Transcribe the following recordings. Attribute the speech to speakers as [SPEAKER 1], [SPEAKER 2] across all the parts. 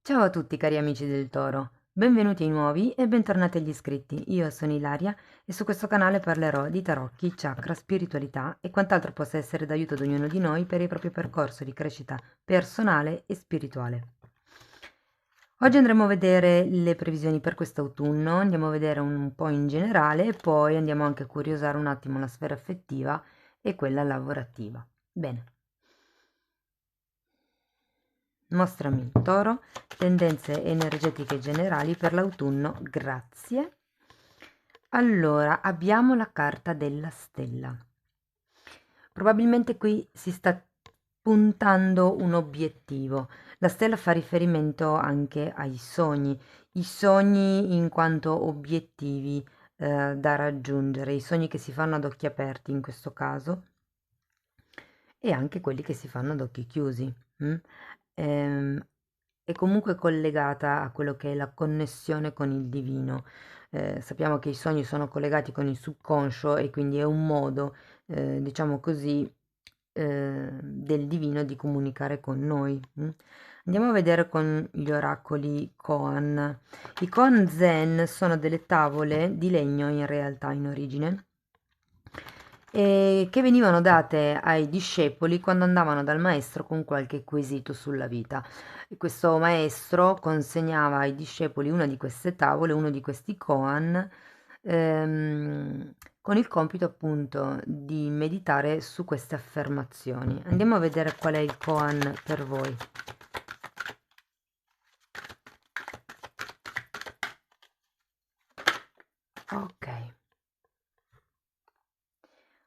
[SPEAKER 1] Ciao a tutti cari amici del Toro, benvenuti ai nuovi e bentornati agli iscritti. Io sono Ilaria e su questo canale parlerò di tarocchi, chakra, spiritualità e quant'altro possa essere d'aiuto ad ognuno di noi per il proprio percorso di crescita personale e spirituale. Oggi andremo a vedere le previsioni per quest'autunno, andiamo a vedere un po' in generale e poi andiamo anche a curiosare un attimo la sfera affettiva e quella lavorativa. Bene. Mostrami il Toro, tendenze energetiche generali per l'autunno, grazie. Allora, abbiamo la carta della stella. Probabilmente qui si sta puntando un obiettivo. La stella fa riferimento anche ai sogni, i sogni in quanto obiettivi da raggiungere, i sogni che si fanno ad occhi aperti in questo caso e anche quelli che si fanno ad occhi chiusi. Ehm, è comunque collegata a quello che è la connessione con il divino. Sappiamo che i sogni sono collegati con il subconscio e quindi è un modo, diciamo così, del divino di comunicare con noi. Andiamo a vedere con gli oracoli Koan. I Koan Zen sono delle tavole di legno in realtà in origine che venivano date ai discepoli quando andavano dal maestro con qualche quesito sulla vita. E questo maestro consegnava ai discepoli una di queste tavole, uno di questi koan, con il compito appunto di meditare su queste affermazioni. Andiamo a vedere qual è il koan per voi. Ok.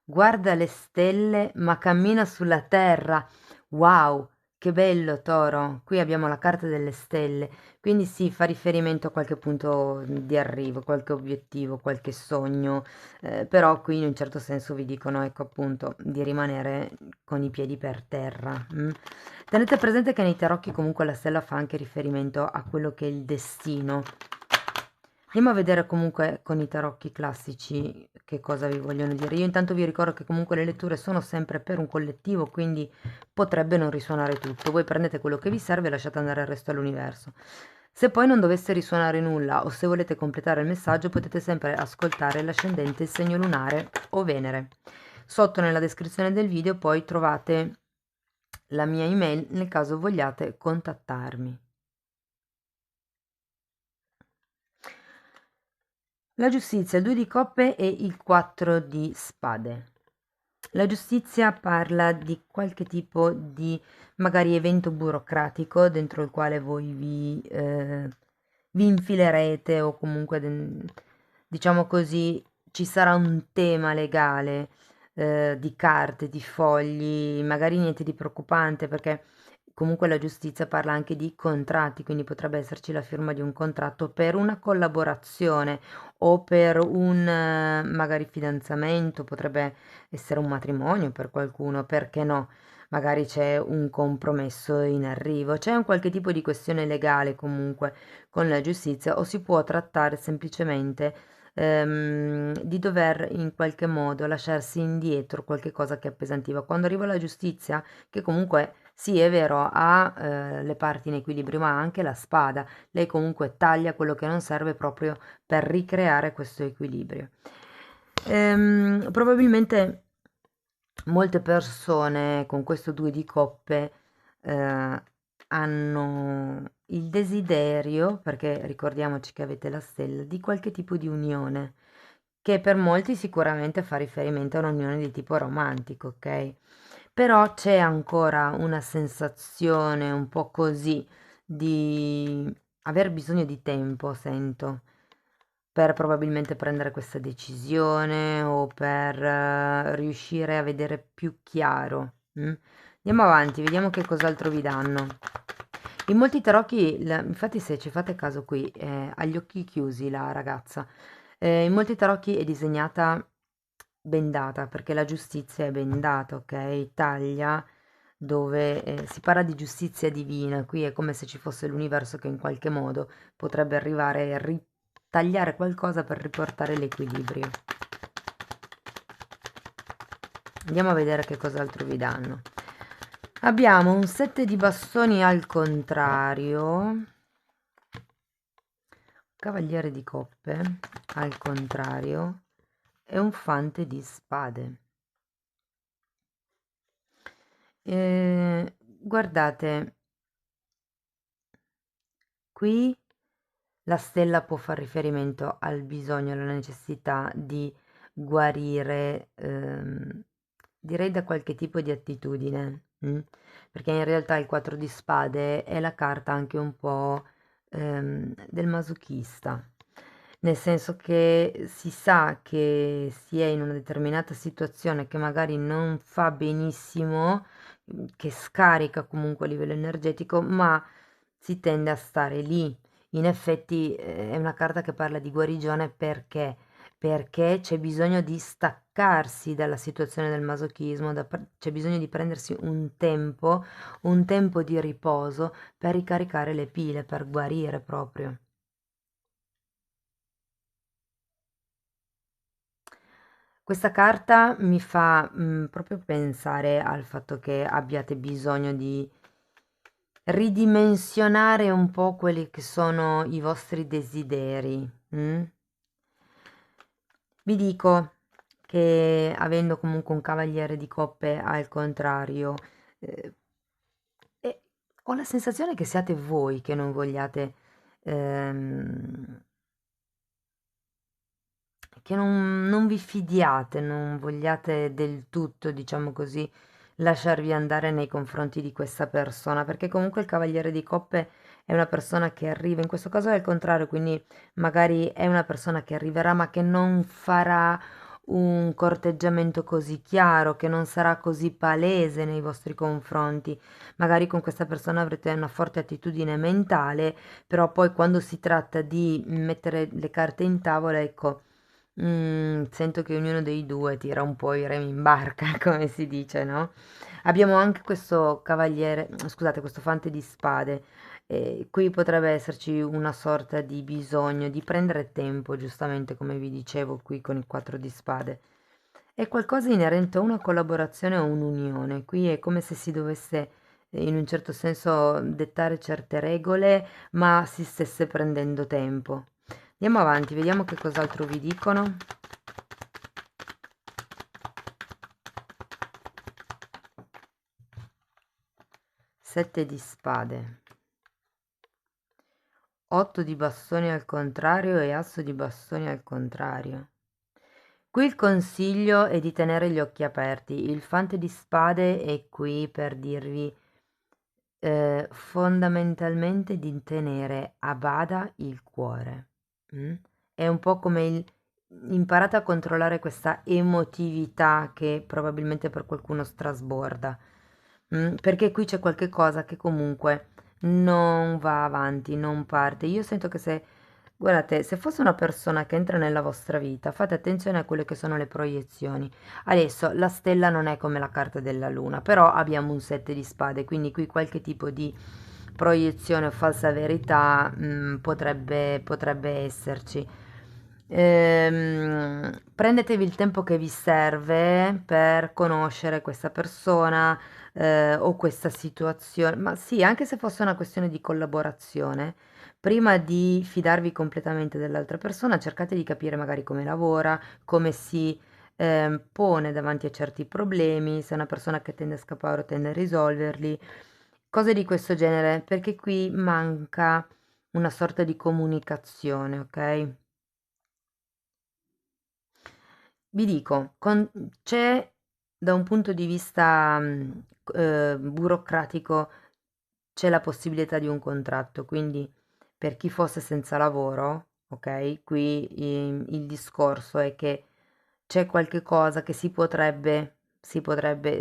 [SPEAKER 1] Guarda le stelle, ma cammina sulla terra. Wow, che bello, Toro. Qui abbiamo la carta delle stelle, quindi sì, fa riferimento a qualche punto di arrivo, qualche obiettivo, qualche sogno, però qui in un certo senso vi dicono, ecco appunto, di rimanere con i piedi per terra. Tenete presente che nei tarocchi comunque la stella fa anche riferimento a quello che è il destino. Andiamo a vedere comunque con i tarocchi classici che cosa vi vogliono dire. Io intanto vi ricordo che comunque le letture sono sempre per un collettivo, quindi potrebbe non risuonare tutto. Voi prendete quello che vi serve e lasciate andare il resto all'universo. Se poi non dovesse risuonare nulla o se volete completare il messaggio, potete sempre ascoltare l'ascendente, il segno lunare o Venere. Sotto nella descrizione del video poi trovate la mia email nel caso vogliate contattarmi. La giustizia, il 2 di coppe e il 4 di spade. La giustizia parla di qualche tipo di magari evento burocratico dentro il quale voi vi infilerete o comunque, diciamo così, ci sarà un tema legale di carte, di fogli, magari niente di preoccupante perché comunque la giustizia parla anche di contratti, quindi potrebbe esserci la firma di un contratto per una collaborazione o per un magari fidanzamento, potrebbe essere un matrimonio per qualcuno, perché no? Magari c'è un compromesso in arrivo, c'è un qualche tipo di questione legale comunque con la giustizia o si può trattare semplicemente di dover in qualche modo lasciarsi indietro qualche cosa che appesantiva. Quando arriva la giustizia, che comunque sì, è vero, ha le parti in equilibrio, ma ha anche la spada. Lei comunque taglia quello che non serve proprio per ricreare questo equilibrio. Probabilmente molte persone con questo due di coppe hanno il desiderio, perché ricordiamoci che avete la stella, di qualche tipo di unione, che per molti sicuramente fa riferimento a un'unione di tipo romantico, ok? Però c'è ancora una sensazione un po' così di aver bisogno di tempo, sento, per probabilmente prendere questa decisione o per riuscire a vedere più chiaro. Andiamo avanti, vediamo che cos'altro vi danno. In molti tarocchi, infatti se ci fate caso qui, ha gli occhi chiusi la ragazza. In molti tarocchi è disegnata bendata, perché la giustizia è bendata, ok? Taglia dove si parla di giustizia divina, qui è come se ci fosse l'universo che in qualche modo potrebbe arrivare a ritagliare qualcosa per riportare l'equilibrio. Andiamo a vedere che cos'altro vi danno. Abbiamo un 7 di bastoni al contrario. Cavaliere di coppe, al contrario, è un fante di spade. Guardate, qui la stella può far riferimento al bisogno, alla necessità di guarire, direi da qualche tipo di attitudine, perché in realtà il 4 di spade è la carta anche un po', del masochista, nel senso che si sa che si è in una determinata situazione che magari non fa benissimo, che scarica comunque a livello energetico, ma si tende a stare lì. In effetti è una carta che parla di guarigione perché c'è bisogno di staccarsi dalla situazione del masochismo, c'è bisogno di prendersi un tempo di riposo per ricaricare le pile, per guarire proprio. Questa carta mi fa proprio pensare al fatto che abbiate bisogno di ridimensionare un po' quelli che sono i vostri desideri. Vi dico che avendo comunque un cavaliere di coppe al contrario, eh, e ho la sensazione che siate voi che non vogliate, ehm, che non vi fidiate, non vogliate del tutto, diciamo così, lasciarvi andare nei confronti di questa persona, perché comunque il cavaliere di coppe è una persona che arriva, in questo caso è al contrario, quindi magari è una persona che arriverà ma che non farà un corteggiamento così chiaro, che non sarà così palese nei vostri confronti. Magari con questa persona avrete una forte attitudine mentale, però poi quando si tratta di mettere le carte in tavola, ecco, sento che ognuno dei due tira un po' i remi in barca, come si dice, no? Abbiamo anche questo cavaliere, scusate, questo fante di spade. Qui potrebbe esserci una sorta di bisogno di prendere tempo, giustamente come vi dicevo qui con il 4 di spade. È qualcosa inerente a una collaborazione o un'unione. Qui è come se si dovesse, in un certo senso, dettare certe regole, ma si stesse prendendo tempo. Andiamo avanti, vediamo che cos'altro vi dicono. Sette di spade, 8 di bastoni al contrario e asso di bastoni al contrario. Qui il consiglio è di tenere gli occhi aperti. Il fante di spade è qui per dirvi fondamentalmente di tenere a bada il cuore. È un po' come il imparate a controllare questa emotività che probabilmente per qualcuno strasborda. Perché qui c'è qualche cosa che comunque non va avanti, non parte. Io sento che se, guardate, se fosse una persona che entra nella vostra vita, fate attenzione a quelle che sono le proiezioni. Adesso la stella non è come la carta della luna, però abbiamo un 7 di spade, quindi qui qualche tipo di proiezione o falsa verità potrebbe esserci. Prendetevi il tempo che vi serve per conoscere questa persona o questa situazione, ma sì, anche se fosse una questione di collaborazione, prima di fidarvi completamente dell'altra persona, cercate di capire magari come lavora, come si pone davanti a certi problemi, se è una persona che tende a scappare o tende a risolverli, cose di questo genere, perché qui manca una sorta di comunicazione, ok? Vi dico, c'è da un punto di vista burocratico, c'è la possibilità di un contratto, quindi per chi fosse senza lavoro, ok? Qui il discorso è che c'è qualche cosa che si potrebbe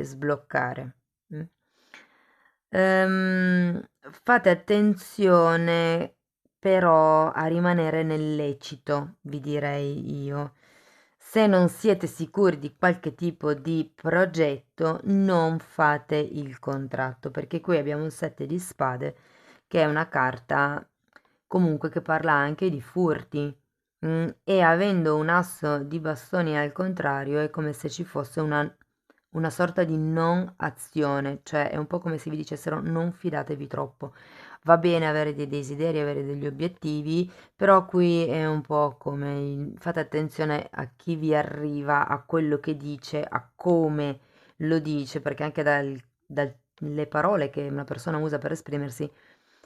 [SPEAKER 1] sbloccare. mm. Fate attenzione però a rimanere nel lecito, vi direi io. Se non siete sicuri di qualche tipo di progetto, non fate il contratto, perché qui abbiamo un 7 di spade, che è una carta comunque che parla anche di furti. E avendo un asso di bastoni al contrario, è come se ci fosse una sorta di non azione, cioè è un po' come se vi dicessero non fidatevi troppo. Va bene avere dei desideri, avere degli obiettivi, però qui è un po' come fate attenzione a chi vi arriva, a quello che dice, a come lo dice, perché anche dalle parole che una persona usa per esprimersi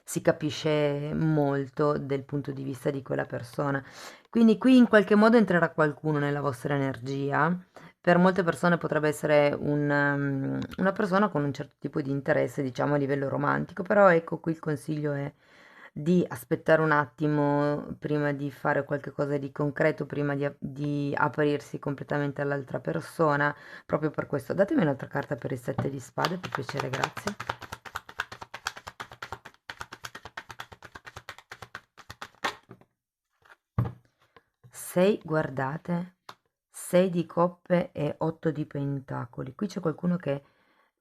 [SPEAKER 1] si capisce molto del punto di vista di quella persona. Quindi qui in qualche modo entrerà qualcuno nella vostra energia. Per molte persone potrebbe essere una persona con un certo tipo di interesse, diciamo a livello romantico, però ecco qui il consiglio è di aspettare un attimo prima di fare qualche cosa di concreto, prima di aprirsi completamente all'altra persona, proprio per questo. Datemi un'altra carta per il 7 di spade, per piacere, grazie. 6, guardate, 6 di coppe e 8 di pentacoli. Qui c'è qualcuno che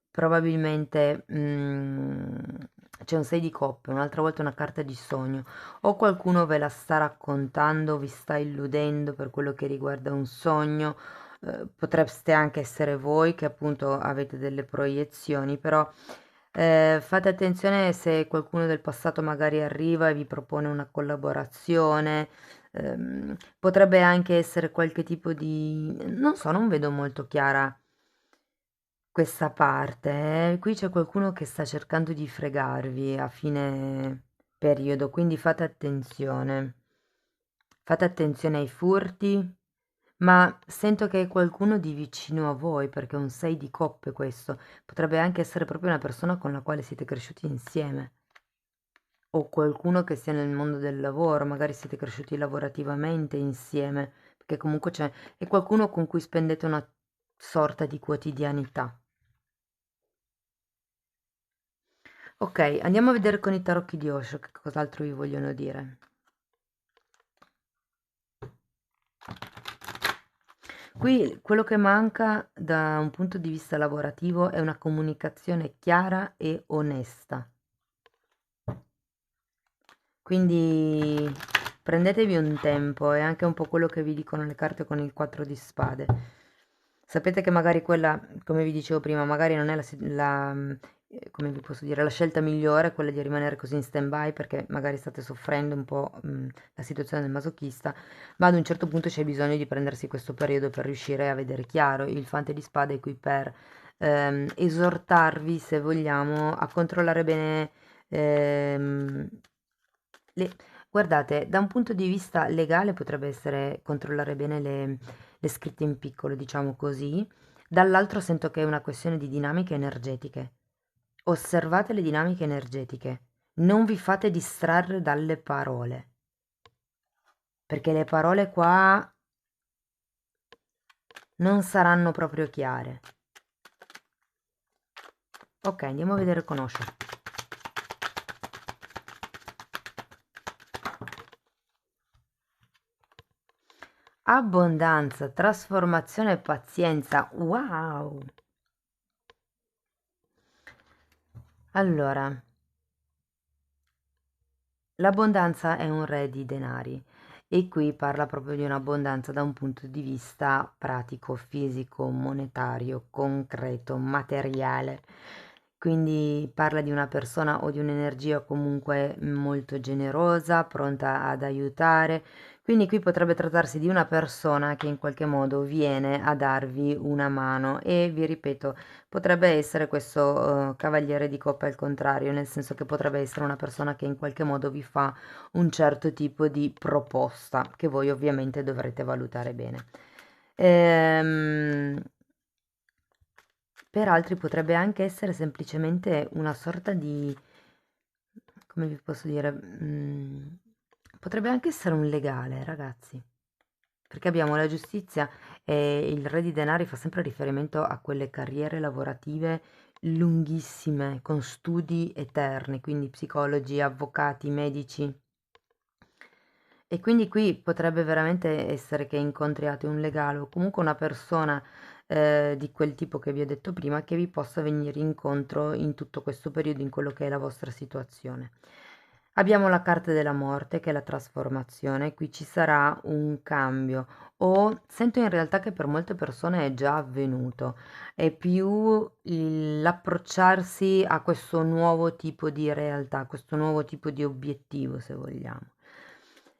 [SPEAKER 1] probabilmente c'è un 6 di coppe, un'altra volta una carta di sogno, o qualcuno ve la sta raccontando, vi sta illudendo per quello che riguarda un sogno. Potreste anche essere voi che appunto avete delle proiezioni, però fate attenzione se qualcuno del passato magari arriva e vi propone una collaborazione. Potrebbe anche essere qualche tipo di... non so, non vedo molto chiara questa parte. Qui c'è qualcuno che sta cercando di fregarvi a fine periodo, quindi fate attenzione. Fate attenzione ai furti, ma sento che è qualcuno di vicino a voi, perché è un 6 di coppe questo. Potrebbe anche essere proprio una persona con la quale siete cresciuti insieme. O qualcuno che sia nel mondo del lavoro, magari siete cresciuti lavorativamente insieme, perché comunque è qualcuno con cui spendete una sorta di quotidianità. Ok, andiamo a vedere con i tarocchi di Osho che cos'altro vi vogliono dire. Qui quello che manca da un punto di vista lavorativo è una comunicazione chiara e onesta. Quindi prendetevi un tempo, è anche un po' quello che vi dicono le carte con il 4 di spade. Sapete che magari quella, come vi dicevo prima, magari non è come vi posso dire, la scelta migliore, quella di rimanere così in stand-by perché magari state soffrendo un po' la situazione del masochista, ma ad un certo punto c'è bisogno di prendersi questo periodo per riuscire a vedere chiaro. Il fante di spade è qui per esortarvi, se vogliamo, a controllare bene ehm, le... Guardate, da un punto di vista legale potrebbe essere controllare bene le scritte in piccolo, diciamo così. Dall'altro sento che è una questione di dinamiche energetiche. Osservate le dinamiche energetiche. Non vi fate distrarre dalle parole, perché le parole qua non saranno proprio chiare. Ok, andiamo a vedere con Osho. Abbondanza, trasformazione e pazienza. Wow! Allora, l'abbondanza è un re di denari e qui parla proprio di un'abbondanza da un punto di vista pratico, fisico, monetario, concreto, materiale. Quindi parla di una persona o di un'energia comunque molto generosa, pronta ad aiutare. Quindi qui potrebbe trattarsi di una persona che in qualche modo viene a darvi una mano e vi ripeto, potrebbe essere questo cavaliere di coppa al contrario, nel senso che potrebbe essere una persona che in qualche modo vi fa un certo tipo di proposta che voi ovviamente dovrete valutare bene. Ehm, per altri potrebbe anche essere semplicemente una sorta di, come vi posso dire, potrebbe anche essere un legale, ragazzi. Perché abbiamo la giustizia e il re di denari fa sempre riferimento a quelle carriere lavorative lunghissime, con studi eterni, quindi psicologi, avvocati, medici. E quindi qui potrebbe veramente essere che incontriate un legale o comunque una persona di quel tipo che vi ho detto prima che vi possa venire incontro in tutto questo periodo, in quello che è la vostra situazione. Abbiamo la carta della morte, che è la trasformazione. Qui ci sarà un cambio, o sento in realtà che per molte persone è già avvenuto. È più l'approcciarsi a questo nuovo tipo di realtà, questo nuovo tipo di obiettivo, se vogliamo.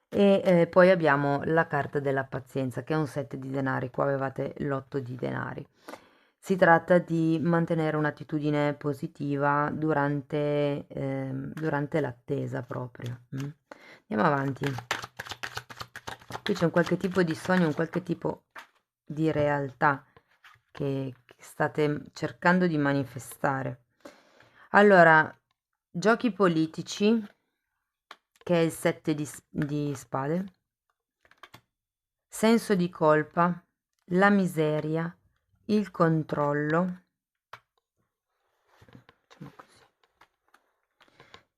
[SPEAKER 1] E poi abbiamo la carta della pazienza, che è un set di denari. Qua avevate l'8 di denari. Si tratta di mantenere un'attitudine positiva durante l'attesa proprio. Andiamo avanti. Qui c'è un qualche tipo di sogno, un qualche tipo di realtà che state cercando di manifestare. Allora, giochi politici, che è il 7 di spade, senso di colpa, la miseria, il controllo, facciamo così,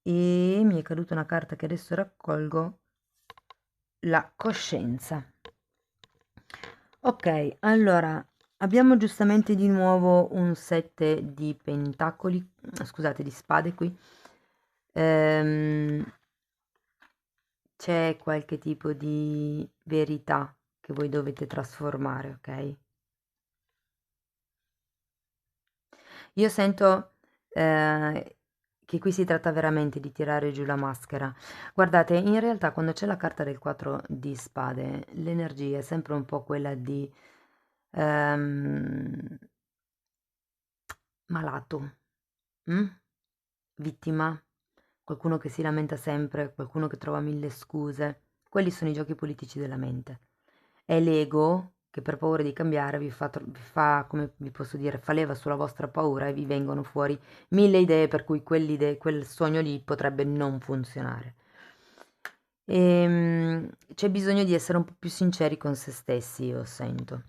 [SPEAKER 1] e mi è caduta una carta che adesso raccolgo, la coscienza. Ok, allora abbiamo giustamente di nuovo un 7 di pentacoli, scusate, di spade qui. C'è qualche tipo di verità che voi dovete trasformare, ok? Io sento che qui si tratta veramente di tirare giù la maschera. Guardate, in realtà quando c'è la carta del 4 di spade, l'energia è sempre un po' quella di ehm, malato, mm? Vittima, qualcuno che si lamenta sempre, qualcuno che trova mille scuse. Quelli sono i giochi politici della mente. È l'ego che per paura di cambiare vi fa, come vi posso dire, fa leva sulla vostra paura e vi vengono fuori mille idee per cui quel sogno lì potrebbe non funzionare. C'è bisogno di essere un po' più sinceri con se stessi, io sento.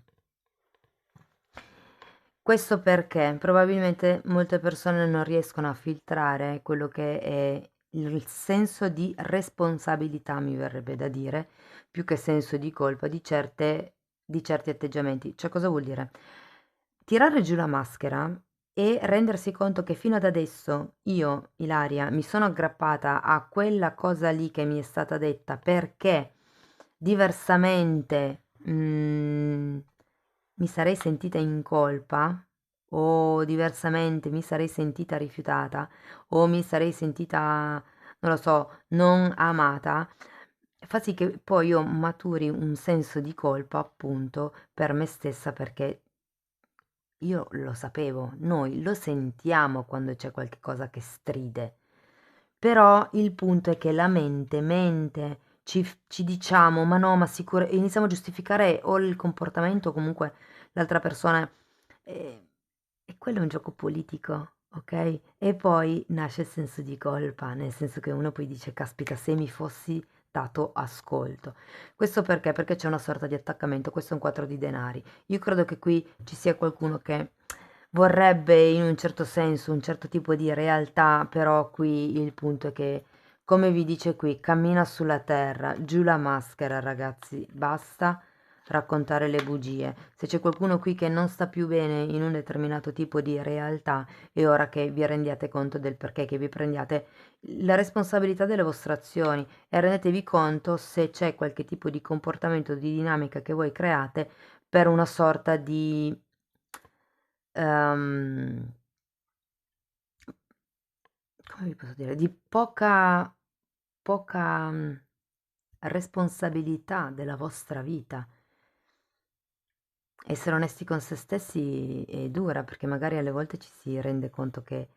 [SPEAKER 1] Questo perché probabilmente molte persone non riescono a filtrare quello che è il senso di responsabilità, mi verrebbe da dire, più che senso di colpa di certi atteggiamenti. Cioè, cosa vuol dire? Tirare giù la maschera e rendersi conto che fino ad adesso io, Ilaria, mi sono aggrappata a quella cosa lì che mi è stata detta perché diversamente mi sarei sentita in colpa, o diversamente mi sarei sentita rifiutata, o mi sarei sentita, non lo so, non amata, fa sì che poi io maturi un senso di colpa appunto per me stessa, perché io lo sapevo, noi lo sentiamo quando c'è qualche cosa che stride. Però il punto è che la mente, ci diciamo, ma no, ma sicuro, e iniziamo a giustificare o il comportamento o comunque l'altra persona. E, e quello è un gioco politico, ok? E poi nasce il senso di colpa, nel senso che uno poi dice, caspita, se mi fossi dato ascolto. Questo perché? Perché c'è una sorta di attaccamento, questo è un 4 di denari. Io credo che qui ci sia qualcuno che vorrebbe in un certo senso un certo tipo di realtà, però qui il punto è che, come vi dice qui, cammina sulla terra, giù la maschera, ragazzi, basta raccontare le bugie. Se c'è qualcuno qui che non sta più bene in un determinato tipo di realtà, è ora che vi rendiate conto del perché, che vi prendiate la responsabilità delle vostre azioni e rendetevi conto se c'è qualche tipo di comportamento, di dinamica che voi create per una sorta di ehm, come vi posso dire, di poca responsabilità della vostra vita. Essere onesti con se stessi è dura, perché magari alle volte ci si rende conto che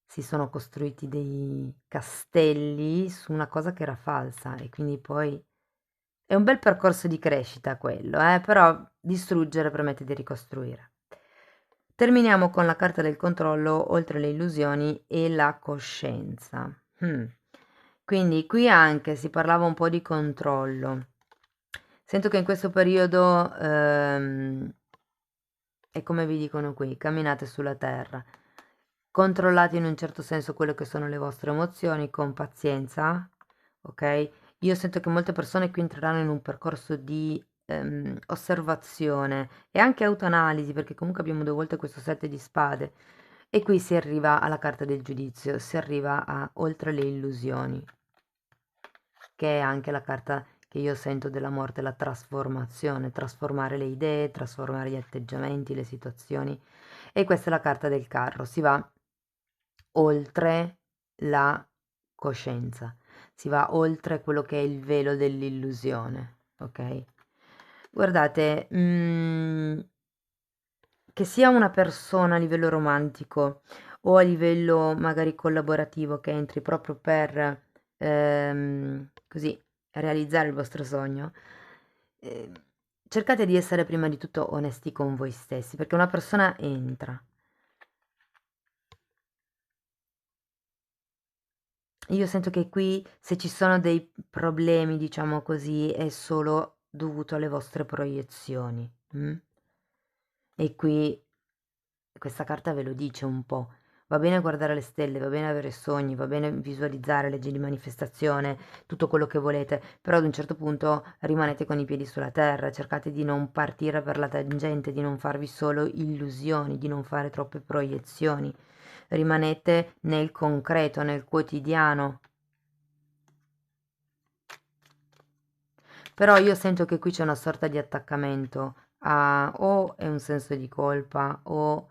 [SPEAKER 1] si sono costruiti dei castelli su una cosa che era falsa, e quindi poi è un bel percorso di crescita quello, però distruggere permette di ricostruire. Terminiamo con la carta del controllo, oltre le illusioni e la coscienza. Quindi qui anche si parlava un po' di controllo. Sento che in questo periodo, è come vi dicono qui, camminate sulla terra. Controllate in un certo senso quello che sono le vostre emozioni con pazienza, ok? Io sento che molte persone qui entreranno in un percorso di osservazione e anche autoanalisi, perché comunque abbiamo due volte questo 7 di spade e qui si arriva alla carta del giudizio, si arriva a oltre le illusioni. che è anche la carta che io sento della morte, la trasformazione, trasformare le idee, trasformare gli atteggiamenti, le situazioni. E questa è la carta del carro, si va oltre la coscienza, si va oltre quello che è il velo dell'illusione, ok? Guardate, che sia una persona a livello romantico o a livello magari collaborativo che entri proprio per così realizzare il vostro sogno, eh, cercate di essere prima di tutto onesti con voi stessi, perché una persona entra. Io sento che qui, se ci sono dei problemi, diciamo così, è solo dovuto alle vostre proiezioni. E qui questa carta ve lo dice un po'. Va bene guardare le stelle, va bene avere sogni, va bene visualizzare leggi di manifestazione, tutto quello che volete, però ad un certo punto rimanete con i piedi sulla terra, cercate di non partire per la tangente, di non farvi solo illusioni, di non fare troppe proiezioni. Rimanete nel concreto, nel quotidiano. Però io sento che qui c'è una sorta di attaccamento a o è un senso di colpa o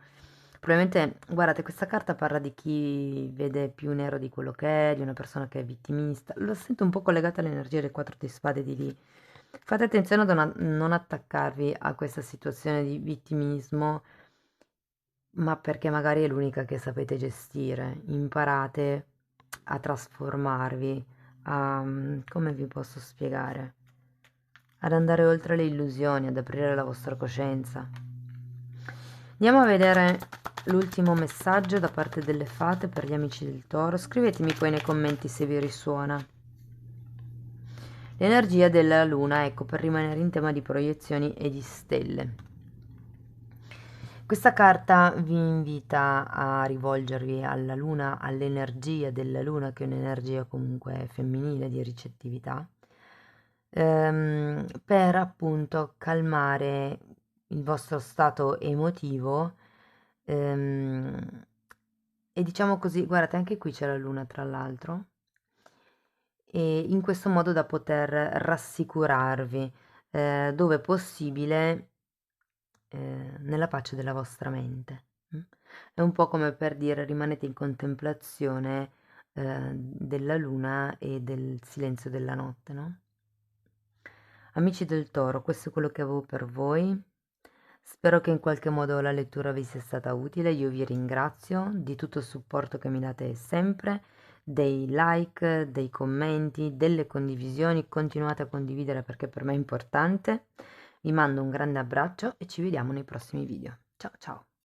[SPEAKER 1] probabilmente, guardate, questa carta parla di chi vede più nero di quello che è, di una persona che è vittimista. Lo sento un po' collegata all'energia del 4 di spade di lì. Fate attenzione a non attaccarvi a questa situazione di vittimismo, ma perché magari è l'unica che sapete gestire. Imparate a trasformarvi, a come vi posso spiegare? Ad andare oltre le illusioni, ad aprire la vostra coscienza. Andiamo a vedere l'ultimo messaggio da parte delle fate per gli amici del Toro. Scrivetemi poi nei commenti se vi risuona. L'energia della luna, ecco, per rimanere in tema di proiezioni e di stelle. Questa carta vi invita a rivolgervi alla luna, all'energia della luna, che è un'energia comunque femminile di ricettività, per appunto calmare il vostro stato emotivo, e diciamo così, guardate, anche qui c'è la luna tra l'altro, e in questo modo da poter rassicurarvi, dove possibile, nella pace della vostra mente. È un po' come per dire rimanete in contemplazione della luna e del silenzio della notte, no? Amici del Toro, questo è quello che avevo per voi. Spero che in qualche modo la lettura vi sia stata utile. Io vi ringrazio di tutto il supporto che mi date sempre, dei like, dei commenti, delle condivisioni. Continuate a condividere perché per me è importante. Vi mando un grande abbraccio e ci vediamo nei prossimi video. Ciao ciao!